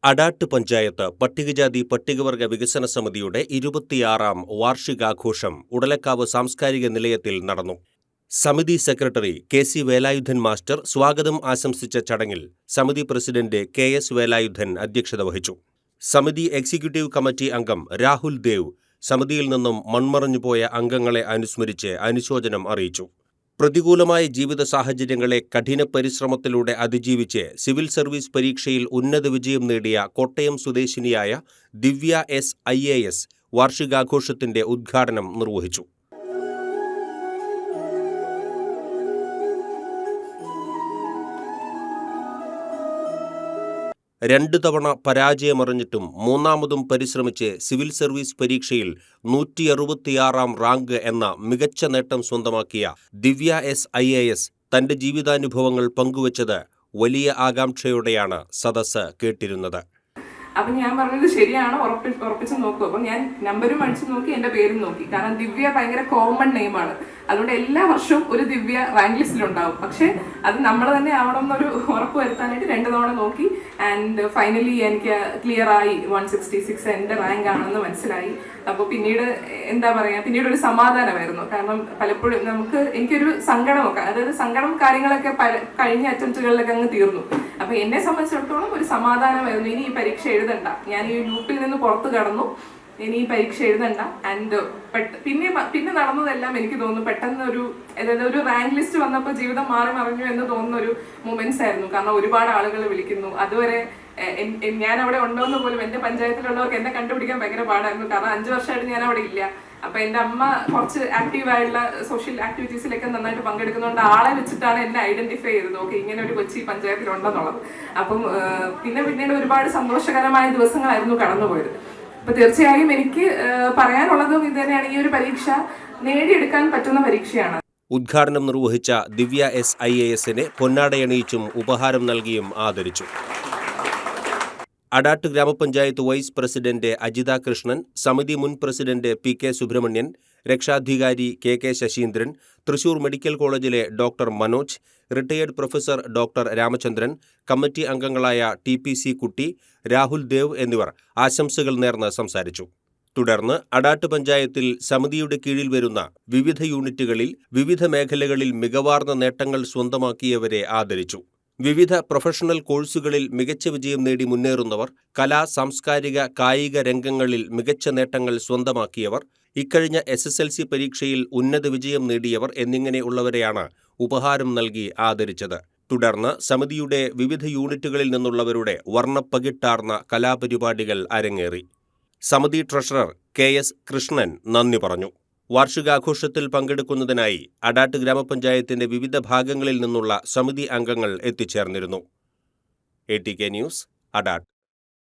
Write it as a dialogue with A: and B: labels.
A: അടാട്ട് പഞ്ചായത്ത് പട്ടികജാതി പട്ടികവർഗ വികസന സമിതിയുടെ 26ാം വാർഷികാഘോഷം ഉടലക്കാവ് സാംസ്കാരിക നിലയത്തിൽ നടന്നു. സമിതി സെക്രട്ടറി കെ.സി. വേലായുധൻ മാസ്റ്റർ സ്വാഗതം ആശംസിച്ച ചടങ്ങിൽ സമിതി പ്രസിഡന്റ് കെ.എസ്. വേലായുധൻ അധ്യക്ഷത വഹിച്ചു. സമിതി എക്സിക്യൂട്ടീവ് കമ്മിറ്റി അംഗം രാഹുൽ ദേവ് സമിതിയിൽ നിന്നും മൺമറഞ്ഞുപോയ അംഗങ്ങളെ അനുസ്മരിച്ച് അനുശോചനം അറിയിച്ചു. പ്രതികൂലമായ ജീവിത സാഹചര്യങ്ങളെ കഠിന പരിശ്രമത്തിലൂടെ അതിജീവിച്ച് സിവിൽ സർവീസ് പരീക്ഷയിൽ ഉന്നത വിജയം നേടിയ കോട്ടയം സ്വദേശിനിയായ ദിവ്യ എസ് IAS വാർഷികാഘോഷത്തിന്റെ ഉദ്ഘാടനം നിർവഹിച്ചു. രണ്ടു തവണ പരാജയമറിഞ്ഞിട്ടും മൂന്നാമതും പരിശ്രമിച്ച് സിവിൽ സർവീസ് പരീക്ഷയിൽ 166ാം റാങ്ക് എന്ന മികച്ച നേട്ടം സ്വന്തമാക്കിയ ദിവ്യ എസ് IAS തന്റെ ജീവിതാനുഭവങ്ങൾ പങ്കുവച്ചത് വലിയ ആകാംക്ഷയോടെയാണ് സദസ്സ് കേട്ടിരുന്നത്.
B: അപ്പം ഞാൻ പറഞ്ഞത് ശരിയാണോ ഉറപ്പിച്ച് നോക്കൂ. അപ്പം ഞാൻ നമ്പരും അടിച്ചു നോക്കി, എൻ്റെ പേരും നോക്കി. കാരണം ദിവ്യ ഭയങ്കര കോമൺ നെയിമാണ്. അതുകൊണ്ട് എല്ലാ വർഷവും ഒരു ദിവ്യ റാങ്ക് ലിസ്റ്റിലുണ്ടാവും. പക്ഷെ അത് നമ്മൾ തന്നെ ആവണം എന്നൊരു ഉറപ്പ് വരുത്താനായിട്ട് 2 തവണ നോക്കി. ആൻഡ് ഫൈനലി എനിക്ക് ക്ലിയർ ആയി 166 എൻ്റെ റാങ്ക് ആണെന്ന് മനസ്സിലായി. അപ്പോൾ പിന്നീട് എന്താ പറയുക, പിന്നീട് ഒരു സമാധാനമായിരുന്നു. കാരണം പലപ്പോഴും എനിക്കൊരു സങ്കടമൊക്കെ, അതായത് സങ്കടം കാര്യങ്ങളൊക്കെ കഴിഞ്ഞ അറ്റംപ്റ്റുകളിലൊക്കെ അങ്ങ് തീർന്നു. അപ്പോൾ എന്നെ സംബന്ധിച്ചിടത്തോളം ഒരു സമാധാനമായിരുന്നു. ഇനി ഈ പരീക്ഷ എഴുതണ്ട, ഞാൻ ഈ ലൂപ്പിൽ നിന്ന് പുറത്ത് കടന്നു, ഇനി ഈ പരീക്ഷ എഴുതണ്ട. ആൻഡ് പിന്നെ നടന്നതെല്ലാം എനിക്ക് തോന്നുന്നു പെട്ടെന്ന് ഒരു റാങ്ക് ലിസ്റ്റ് വന്നപ്പോൾ ജീവിതം മാറി മറിഞ്ഞു എന്ന് തോന്നുന്ന ഒരു മൊമെന്റ്സ് ആയിരുന്നു. കാരണം ഒരുപാട് ആളുകൾ വിളിക്കുന്നു. അതുവരെ ഞാൻ അവിടെ ഉണ്ടോന്ന് പോലും എൻ്റെ പഞ്ചായത്തിലുള്ളവർക്ക് എന്നെ കണ്ടുപിടിക്കാൻ ഭയങ്കര പാടായിരുന്നു. കാരണം 5 വർഷമായിട്ട് ഞാൻ അവിടെ ഇല്ല. അപ്പൊ എൻ്റെ അമ്മ കുറച്ച് ആക്റ്റീവായുള്ള സോഷ്യൽ ആക്ടിവിറ്റീസിലൊക്കെ നന്നായിട്ട് പങ്കെടുക്കുന്നതുകൊണ്ട് ആളെ വെച്ചിട്ടാണ് എന്നെ ഐഡന്റിഫൈ ചെയ്തത്. ഓക്കെ, ഇങ്ങനെ ഒരു കൊച്ചി പഞ്ചായത്തിലുണ്ടെന്നുള്ളത്. അപ്പം പിന്നീട് ഒരുപാട് സന്തോഷകരമായ ദിവസങ്ങളായിരുന്നു കടന്നുപോയത്. അപ്പൊ തീർച്ചയായും എനിക്ക് പറയാനുള്ളതും ഇത് തന്നെയാണ്, ഈ ഒരു പരീക്ഷ നേടിയെടുക്കാൻ പറ്റുന്ന പരീക്ഷയാണ്.
A: ഉദ്ഘാടനം നിർവഹിച്ച ദിവ്യ എസ് IASനെ പൊന്നാടയണിയിച്ചും ഉപഹാരം നൽകിയും ആദരിച്ചു. അടാട്ട് ഗ്രാമപഞ്ചായത്ത് വൈസ് പ്രസിഡന്റ് അജിത കൃഷ്ണൻ, സമിതി മുൻ പ്രസിഡന്റ് PK സുബ്രഹ്മണ്യൻ, രക്ഷാധികാരി KK ശശീന്ദ്രൻ, തൃശൂർ മെഡിക്കൽ കോളേജിലെ doctor Manoj, retired professor doctor Ramachandran, committee അംഗങ്ങളായ TPC കുട്ടി, രാഹുൽ ദേവ് എന്നിവർ ആശംസകൾ നേർന്ന് സംസാരിച്ചു. തുടർന്ന് അടാട്ട് പഞ്ചായത്തിൽ സമിതിയുടെ കീഴിൽ വരുന്ന വിവിധ യൂണിറ്റുകളിൽ വിവിധ മേഖലകളിൽ മികവാർന്ന നേട്ടങ്ങൾ സ്വന്തമാക്കിയവരെ ആദരിച്ചു. വിവിധ പ്രൊഫഷണൽ കോഴ്സുകളിൽ മികച്ച വിജയം നേടി മുന്നേറുന്നവർ, കലാ സാംസ്കാരിക കായിക രംഗങ്ങളിൽ മികച്ച നേട്ടങ്ങൾ സ്വന്തമാക്കിയവർ, ഇക്കഴിഞ്ഞ SSLC പരീക്ഷയിൽ ഉന്നത വിജയം നേടിയവർ എന്നിങ്ങനെയുള്ളവരെയാണ് ഉപഹാരം നൽകി ആദരിച്ചത്. തുടർന്ന് സമിതിയുടെ വിവിധ യൂണിറ്റുകളിൽ നിന്നുള്ളവരുടെ വർണ്ണപ്പകിട്ടാർന്ന കലാപരിപാടികൾ അരങ്ങേറി. സമിതി ട്രഷറർ KS കൃഷ്ണൻ നന്ദി പറഞ്ഞു. വാർഷികാഘോഷത്തിൽ പങ്കെടുക്കുന്നതിനായി അടാട്ട് ഗ്രാമപഞ്ചായത്തിന്റെ വിവിധ ഭാഗങ്ങളിൽ നിന്നുള്ള സമിതി അംഗങ്ങൾ എത്തിച്ചേർന്നിരുന്നു. ATK news, Adat.